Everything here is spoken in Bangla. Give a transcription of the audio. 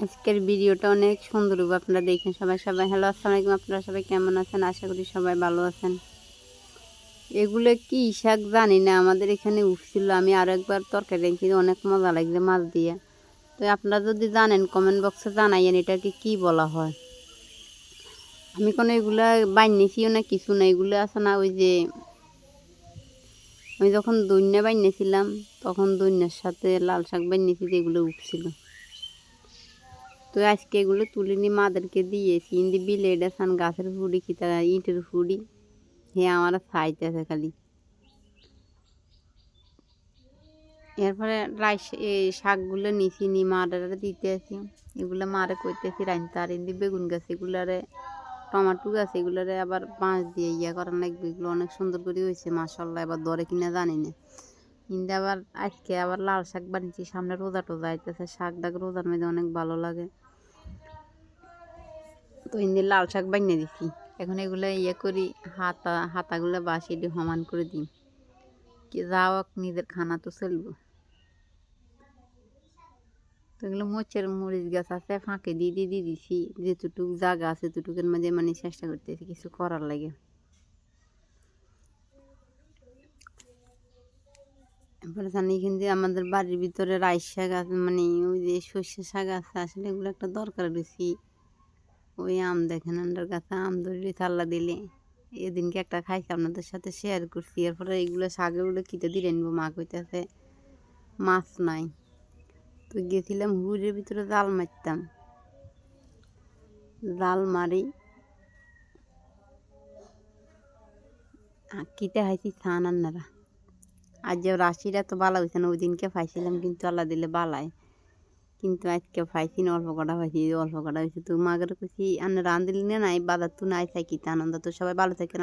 আজকের ভিডিওটা অনেক সুন্দর হবে, আপনারা দেখেন। সবাই হ্যালো, আসসালামু আলাইকুম। আপনারা সবাই কেমন আছেন? আশা করি সবাই ভালো আছেন। এগুলো কি শাক জানি না, আমাদের এখানে উঠছিল। আমি আরও একবার তরকারি রেখেছি, অনেক মজা লাগছে মাছ দিয়ে। তো আপনারা যদি জানেন কমেন্ট বক্সে জানাইয়েন এটাকে কি বলা হয়। আমি কোনো এগুলা বানিয়েছিও না, কিছু না। এগুলো আছে না, ওই যে আমি যখন দইন্যা বানিয়েছিলাম তখন দইন্যার সাথে লাল শাক বানিয়েছি, এগুলো উঠছিল। তো আজকে এগুলো তুলে নিয়ে মাদেরকে দিয়েছি। ইন্দি বিলে এটা সান গাছের ফুড়ি কি তারা ইটের ফুড়ি, হ্যাঁ আমার খাইতেছে খালি। এরপরে এই শাকগুলো নিছি নি মারে দিতে আসি। এগুলো মারে করতেছি রাইনতে। আর ইন্দি বেগুন গাছ এগুলারে, টমাটো গাছ এগুলারে আবার বাঁশ দিয়ে করার লাগবে। এগুলো অনেক সুন্দর করে হয়েছে মাশাআল্লাহ। এবার দরে কিনা জানি না। ইন্দি আবার আজকে আবার লাল শাক বানিয়েছি। সামনে রোজা টোজা আইতেছে, শাক ডাক রোজার মধ্যে অনেক ভালো লাগে। তো ইন্দি লাল শাক বানিয়ে দিছি। এখন এগুলো করি, হাতাগুলো বাসি দিয়ে সমান করে দিই। কি যাও নিজের খানা তো চলবো। তো এগুলো মোচের মরিচ গাছ আছে, ফাঁকে দিয়ে দিছি। যেটুকু জায়গা আছে ততটুকুর মাঝে মানে চেষ্টা করতেছি কিছু করার লাগে। এরপরে জানি কিন্তু আমাদের বাড়ির ভিতরে রাইস শাক আছে, মানে ওই যে সর্ষে শাক আছে। আসলে এগুলো একটা দরকার বেশি। ওই আম দেখেন আন্ডার গাছে আম ধরে থাল্লা দিলে, এদিনকে একটা খাইছি আপনাদের সাথে শেয়ার করছি। এরপরে এইগুলো শাকগুলো কিতে দিয়ে আনবো, মা কইতেছে মাছ নাই। তো গেছিলাম হুড়ের ভিতরে জাল মারতাম, জাল মারি কিতে খাইছি ছান আন্নারা। আজ যে রাশিটা তো বালা হয়েছে না, ওই দিনকে পাইছিলাম কিন্তু আল্লাহ দিলে বালায়। কিন্তু আজকে পাইছি না, অল্প কটা পাইছি, অল্প কটা হয়েছে। তো মাগের কইছি আন্না রান দিলি না নাই বাজার তো নাই থাকি আনন্দ। তো সবাই ভালো থাকেন।